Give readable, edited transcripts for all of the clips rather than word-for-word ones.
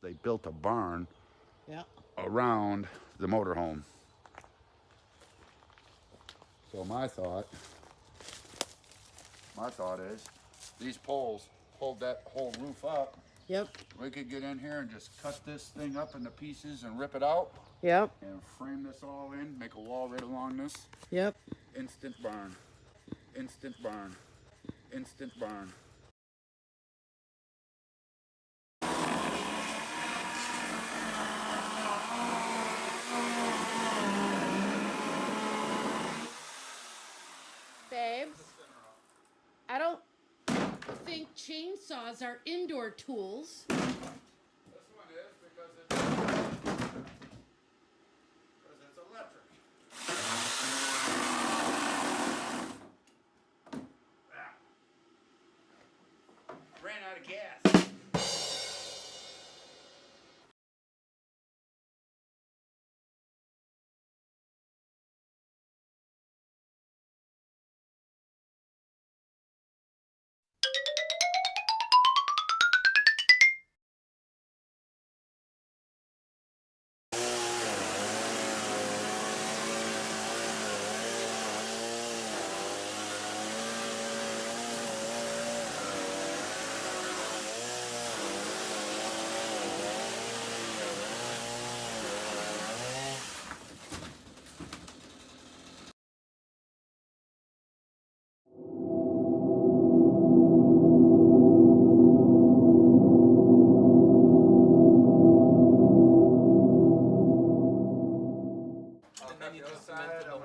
They built a barn Yeah. around the motorhome. So my thought is, these poles hold that whole roof up. Yep. We could get in here and just cut this thing up into pieces and rip it out Yep. and frame this all in, make a wall right along this. Yep. Instant barn. Instant barn. Instant barn. Babes, I don't think chainsaws are indoor tools. This one is because it's electric. Ran out of gas.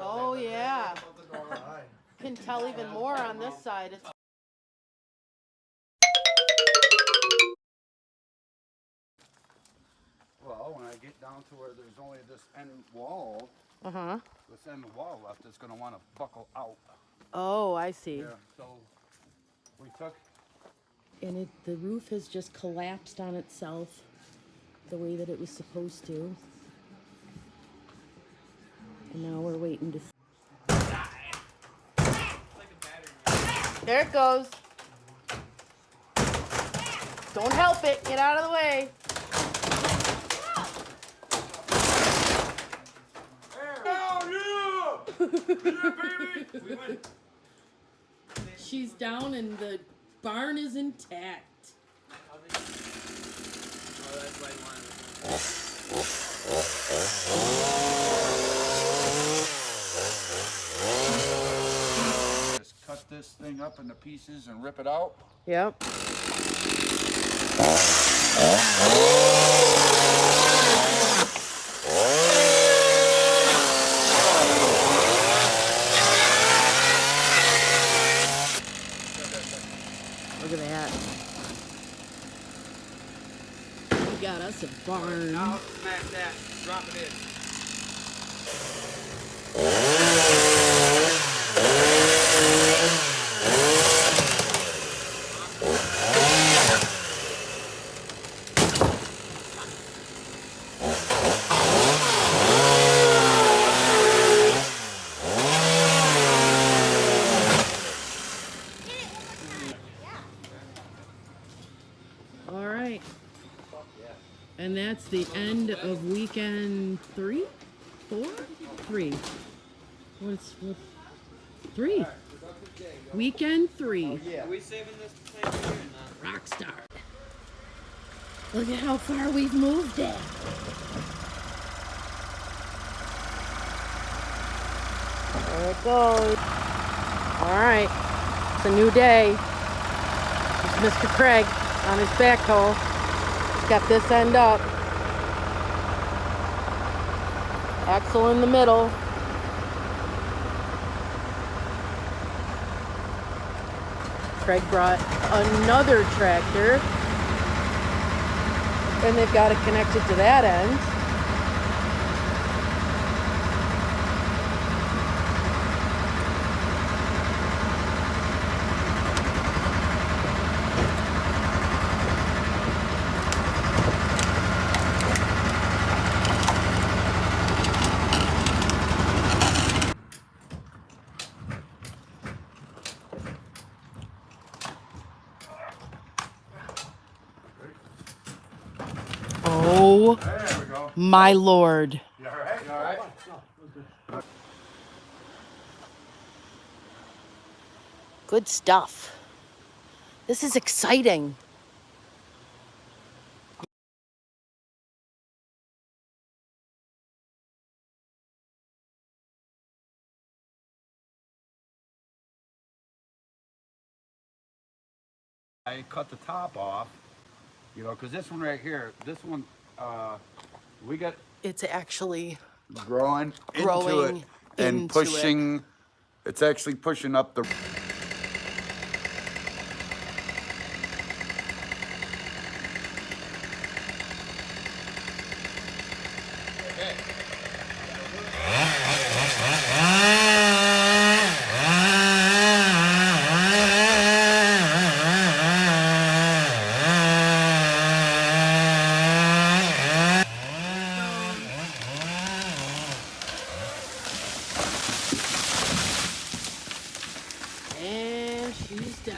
Oh yeah. Can tell even more on this side. It's Well, when I get down to where there's only this end wall, uh-huh. this end wall left, it's going to want to buckle out. Oh, I see. Yeah, so we took. And the roof has just collapsed on itself the way that it was supposed to. And now we're waiting to. There it goes. Don't help it. Get out of the way. She's down and the barn is intact. Just cut this thing up into pieces and rip it out. Yep. Look at that. We got us a barn. Now smack that. Drop it in. All right. And that's the end of weekend 3? 4? 3. What's 3? Weekend 3. Are we saving this plant here or not? Rockstar. Look at how far we've moved it. There it goes. All right. It's a new day. It's Mr. Craig on his backhoe. He's got this end up. Axle in the middle. Craig brought another tractor. And they've got it connected to that end. Oh There we go. my Lord. You all right? You all right? Good stuff. This is exciting. I cut the top off, you know, because this one right here, this one, we got It's actually growing into growing it and into pushing. It's actually pushing up the. And she's done.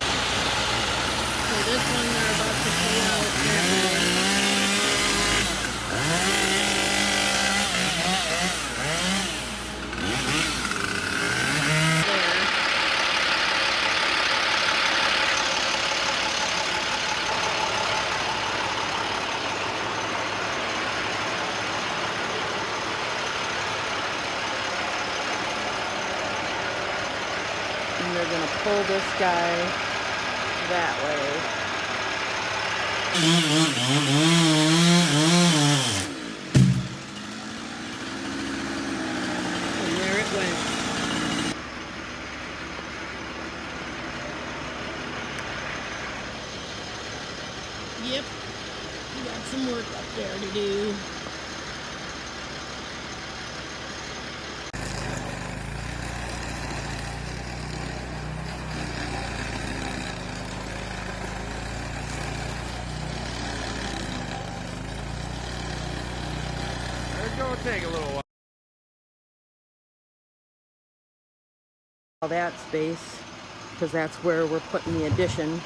So this one they're about to pull out and they're gonna pull this guy that way. And there it went. Yep, we got some work up there to do. It's gonna take a little while. All that space, because that's where we're putting the addition,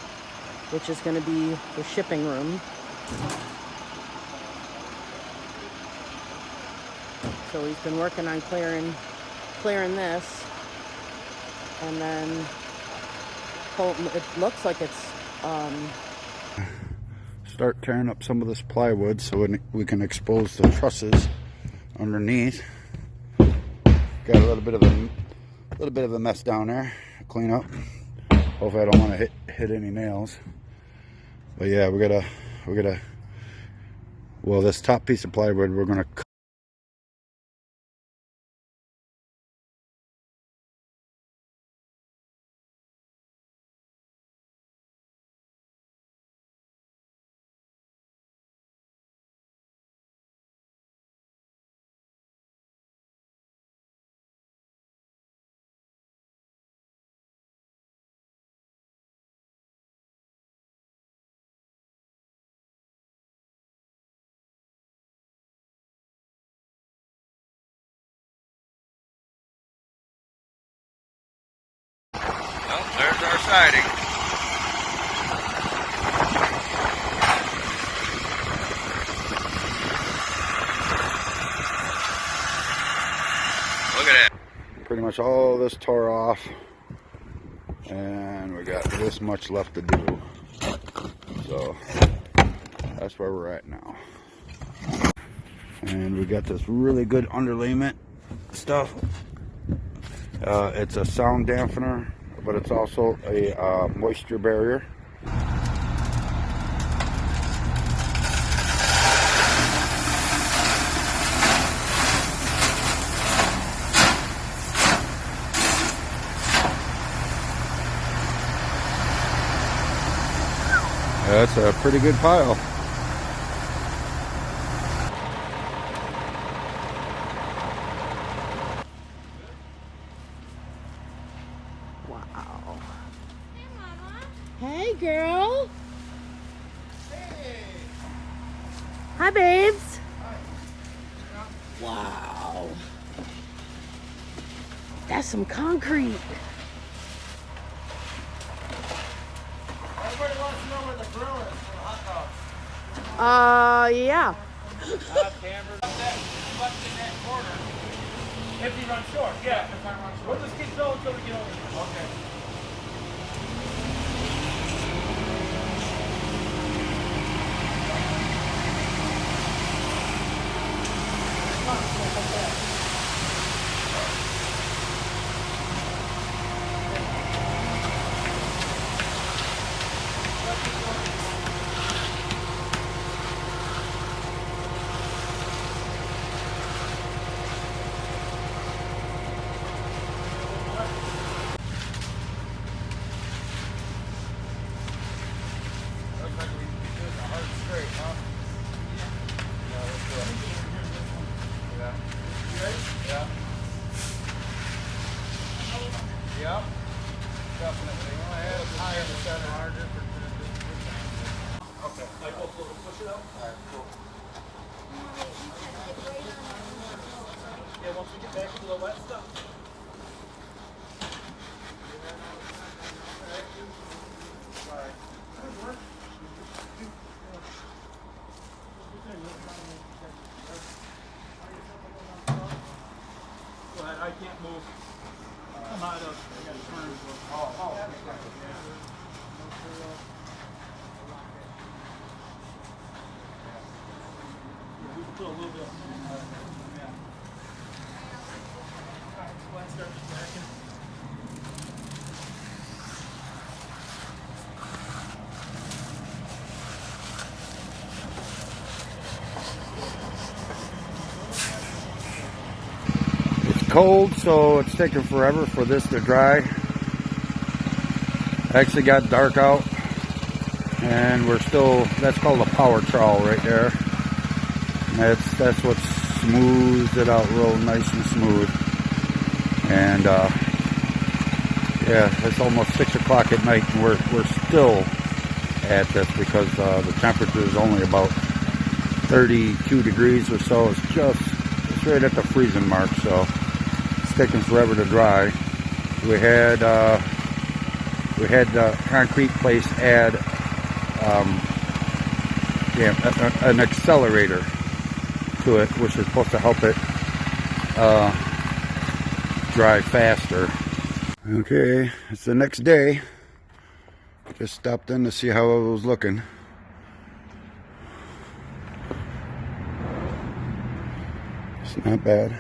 which is going to be the shipping room. So he's been working on clearing this, and then it looks like it's Start tearing up some of this plywood so we can expose the trusses underneath. Got a little bit of a mess down there. Clean up. Hopefully I don't want to hit any nails. But yeah, we gotta. Well, this top piece of plywood we're gonna. Well, there's our siding. Look at that. Pretty much all this tore off, and we got this much left to do. So that's where we're at now. And we got this really good underlayment stuff. It's a sound dampener, but it's also a moisture barrier. That's a pretty good pile. wow. Hey, girl. Hey. Hi, babes. Wow. That's some concrete. Everybody wants to know where the grill is for the hot dogs. Yeah. Camber. Left in that corner. If you run short, yeah. If I run short. We'll just keep going until we get over here. Okay. Looks like we did a hard straight, huh? Yeah, let's do it. Yeah. You ready? Yeah. Yep. Definitely. Well, I had a higher the center. Larger for okay. Like, we'll push it out? Alright, cool. Yeah, once we get back to the wet stuff. Go ahead, I can't move. I'm out of. I got to turn. Oh. We can put a little bit. Yeah. All right, go ahead and start backing. Cold, so it's taking forever for this to dry. Actually got dark out, and we're still, that's called a power trowel right there. That's what smooths it out real nice and smooth. And yeah, it's almost 6 o'clock at night, and we're still at this because the temperature is only about 32 degrees or so. It's right at the freezing mark, so it's taking forever to dry. We had the concrete place add an accelerator to it, which is supposed to help it dry faster. Okay, it's the next day. Just stopped in to see how it was looking. It's not bad.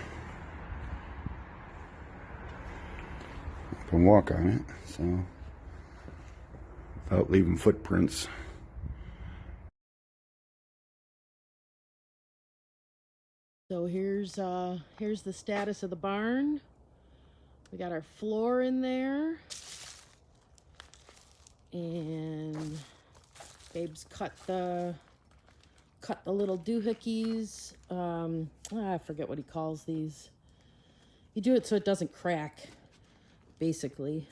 I can walk on it, so without leaving footprints. So here's the status of the barn. We got our floor in there, and Babe's cut the little doohickeys. I forget what he calls these. You do it so it doesn't crack, basically.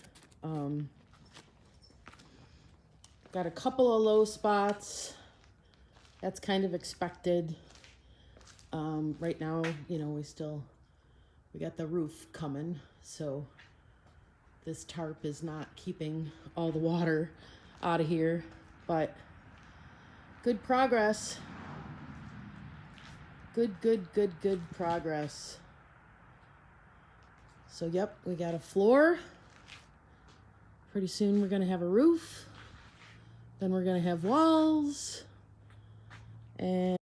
Got a couple of low spots. That's kind of expected. Right now, you know, we got the roof coming, so this tarp is not keeping all the water out of here, but good progress. Good progress. So yep, we got a floor. Pretty soon we're gonna have a roof. Then we're gonna have walls. And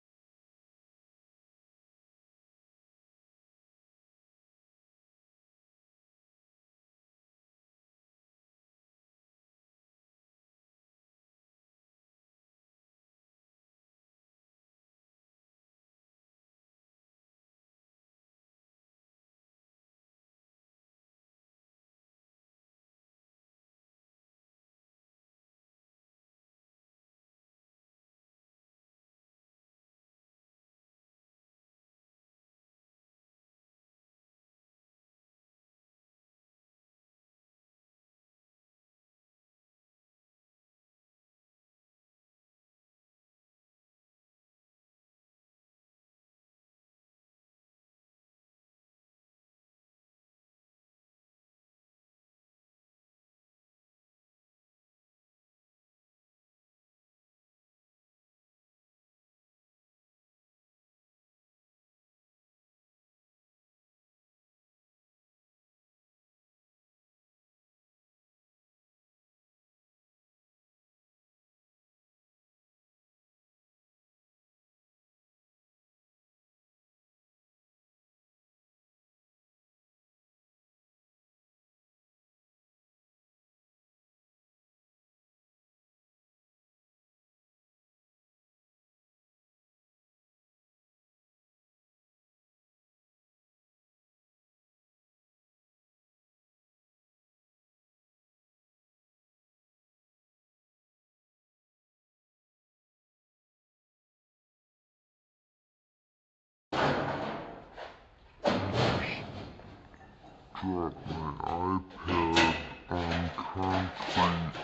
drop my iPad on concrete.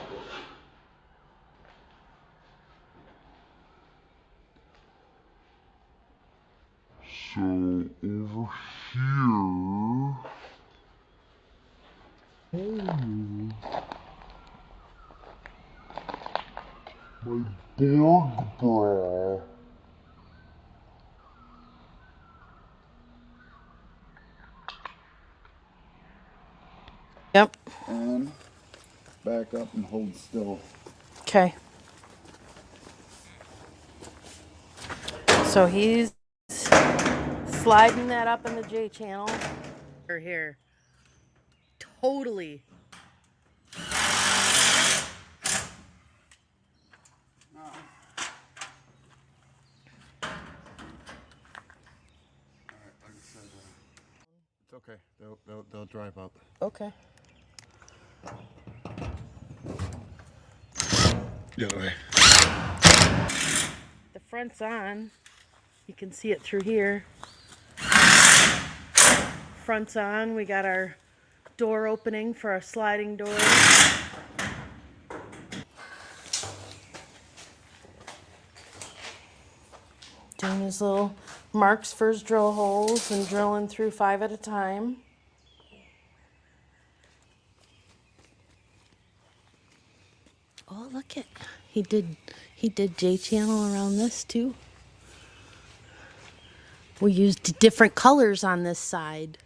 So over here, my Borg bra. Yep. And back up and hold still. Okay. So he's sliding that up in the J channel. Here. Totally. It's okay. They'll drive up. Okay. The other way. The front's on. You can see it through here. Front's on. We got our door opening for our sliding door. Doing his little marks for his drill holes and drilling through 5 at a time. Oh, look at, he did J channel around this too. We used different colors on this side.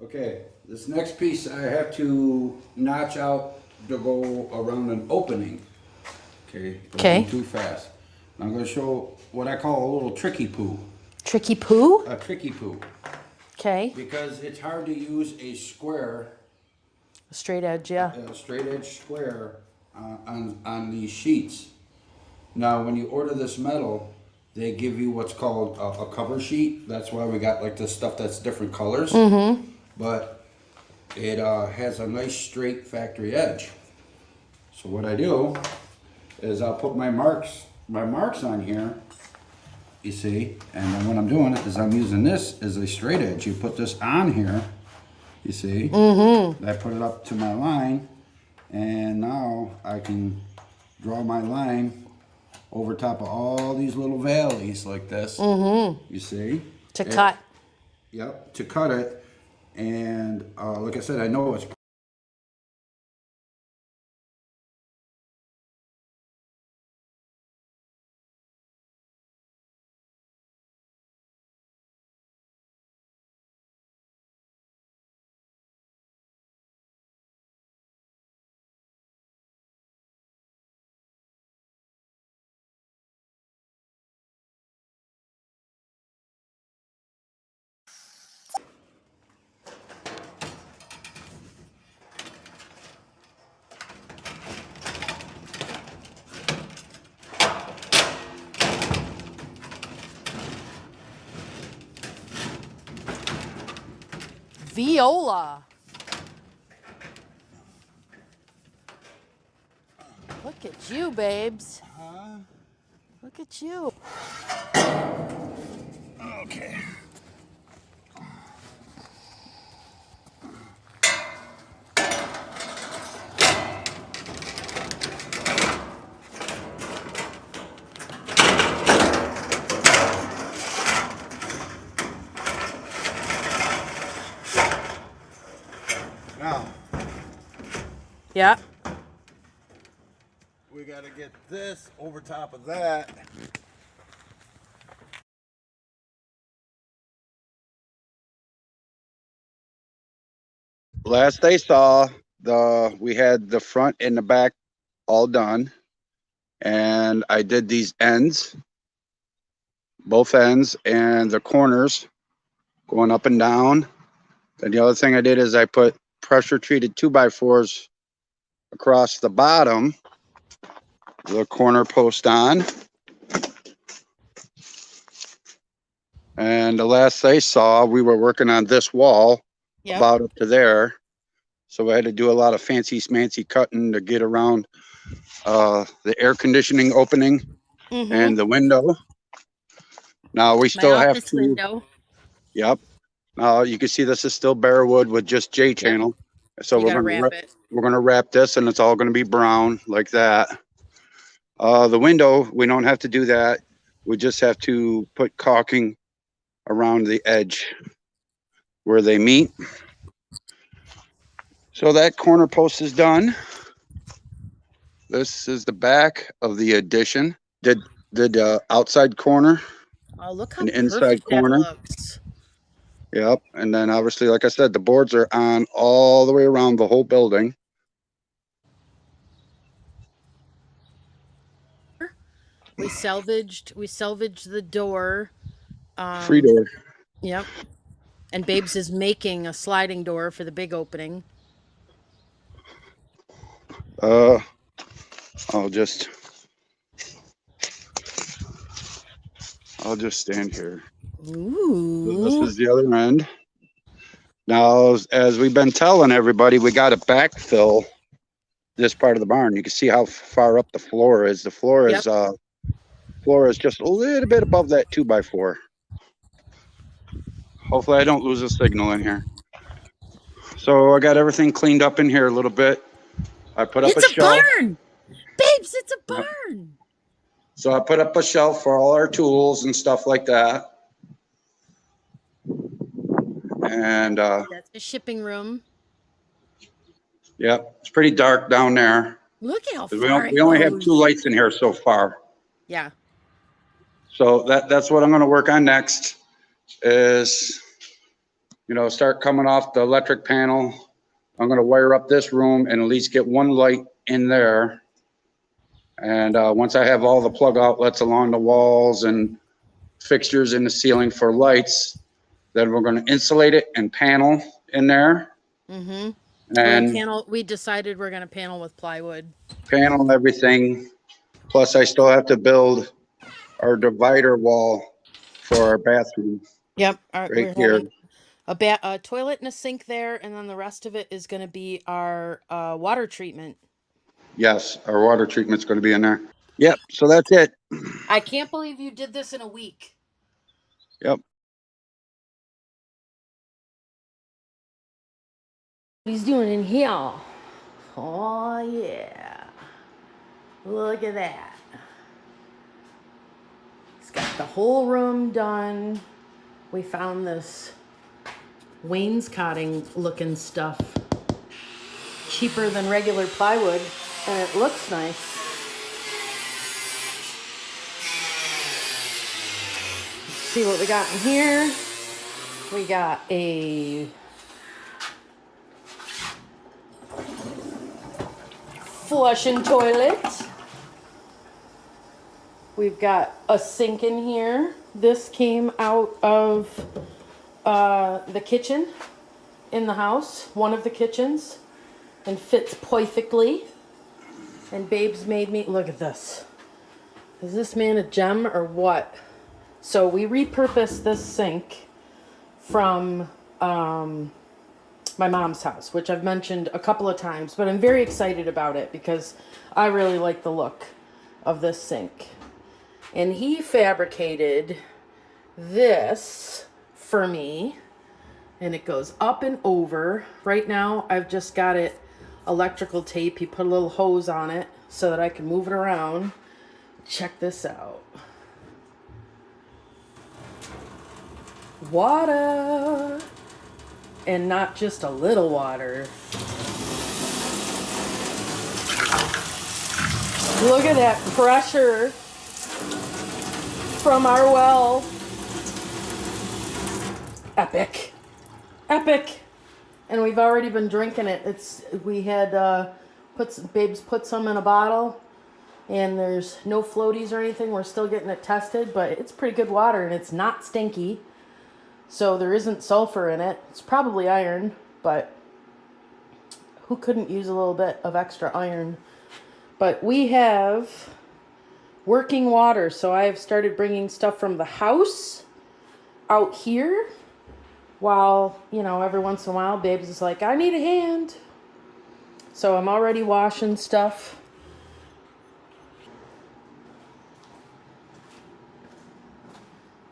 Okay, this next piece I have to notch out to go around an opening. Okay. Don't Okay. go too fast. I'm going to show what I call a little tricky poo. Tricky poo? A tricky poo. Okay. Because it's hard to use a square, A straight edge, yeah. a straight edge square on these sheets. Now, when you order this metal, they give you what's called a cover sheet. That's why we got like this stuff that's different colors. Mm-hmm. But it has a nice straight factory edge. So what I do is I'll put my marks on here, you see, and then what I'm doing is I'm using this as a straight edge. You put this on here, you see, I put it up to my line, and now I can draw my line over top of all these little valleys like this, you see. To cut. Yep, to cut it, and like I said, I know it's Viola. Look at you, babes. Look at you. okay. Now, Yeah. we got to get this over top of that. Last I saw, we had the front and the back all done, and I did these ends, both ends, and the corners going up and down. And the other thing I did is I put pressure treated 2x4s across the bottom, the corner post on. And the last I saw, we were working on this wall Yep. about up to there. So I had to do a lot of fancy smancy cutting to get around the air conditioning opening Mm-hmm. and the window. Now we My still have office to, window. yep. You can see this is still bare wood with just J channel. So You we're gotta gonna wrap it. we're gonna wrap this, and it's all gonna be brown like that. The window, we don't have to do that. We just have to put caulking around the edge where they meet. So that corner post is done. This is the back of the addition. Did outside corner, Oh, look how an perfect inside that corner. looks. Yep. And then obviously, like I said, the boards are on all the way around the whole building. We salvaged the door. Free door. Yep. And Babes is making a sliding door for the big opening. I'll just stand here. Ooh. This is the other end. Now, as we've been telling everybody, we got to backfill this part of the barn. You can see how far up the floor is. The floor is just a little bit above that 2x4. Hopefully I don't lose a signal in here. So I got everything cleaned up in here a little bit. I put up It's a shelf. barn! Babes, it's a barn! So I put up a shelf for all our tools and stuff like that. And That's the shipping room. yep, it's pretty dark down there. Look at how 'Cause far we only have goes. 2 lights in here so far. Yeah. So that's what I'm going to work on next is, start coming off the electric panel. I'm going to wire up this room and at least get 1 light in there. And once I have all the plug outlets along the walls and fixtures in the ceiling for lights, then we're going to insulate it and panel in there. Mm-hmm. And We decided we're gonna panel with plywood. panel everything. Plus I still have to build our divider wall for our bathroom. Yep. Right We're here. having a toilet and a sink there, and then the rest of it is gonna be our water treatment. Yes, our water treatment's going to be in there. Yep, so that's it. I can't believe you did this in a week. Yep. What he's doing in here. Oh yeah. Look at that. He's got the whole room done. We found this wainscoting looking stuff. Cheaper than regular plywood, and it looks nice. Let's see what we got in here. We got a flushing toilet. We've got a sink in here. This came out of the kitchen in the house, one of the kitchens, and fits perfectly. And Babes made me, look at this. Is this man a gem or what? So we repurposed this sink from my mom's house, which I've mentioned a couple of times, but I'm very excited about it because I really like the look of this sink. And he fabricated this for me, and it goes up and over. Right now, I've just got it electrical tape. He put a little hose on it so that I can move it around. Check this out. Water. And not just a little water. Look at that pressure from our well. Epic. Epic. And we've already been drinking it. We had Babes put some in a bottle, and there's no floaties or anything. We're still getting it tested, but it's pretty good water, and it's not stinky. So there isn't sulfur in it. It's probably iron, but Who couldn't use a little bit of extra iron? But we have working water, so I have started bringing stuff from the house out here. While, you know, every once in a while, Babes is like, I need a hand. So I'm already washing stuff.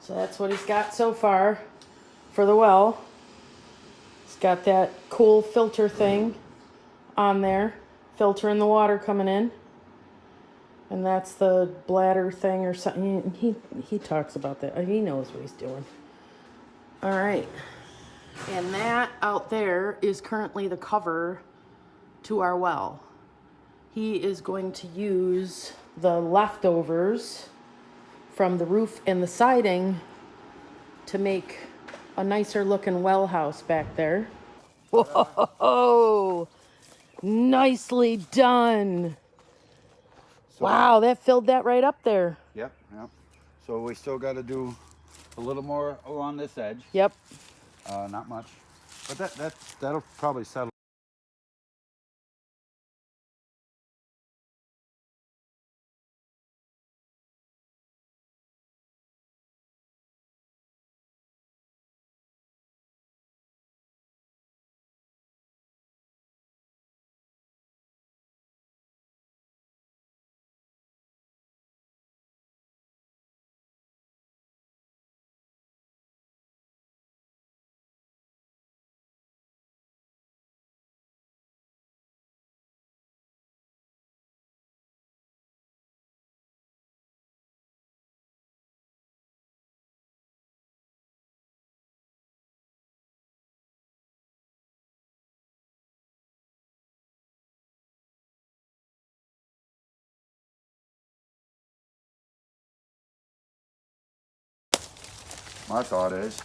So that's what he's got so far for the well. He's got that cool filter thing on there, filtering the water coming in. And that's the bladder thing or something. He talks about that. He knows what he's doing. All right. And that out there is currently the cover to our well. He is going to use the leftovers from the roof and the siding to make a nicer looking well house back there. Whoa! Nicely done. Wow, that filled that right up there. Yep, yep. So we still got to do a little more along this edge. Yep. Not much, but that'll probably settle. My thought is,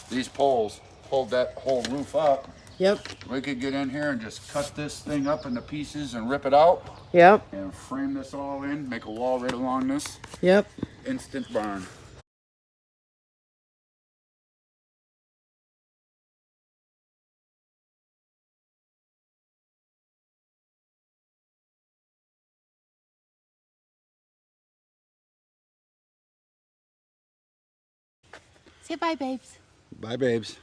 these poles hold that whole roof up. Yep. We could get in here and just cut this thing up into pieces and rip it out Yep. and frame this all in, make a wall right along this. Yep. Instant barn. Say bye, babes. Bye, babes.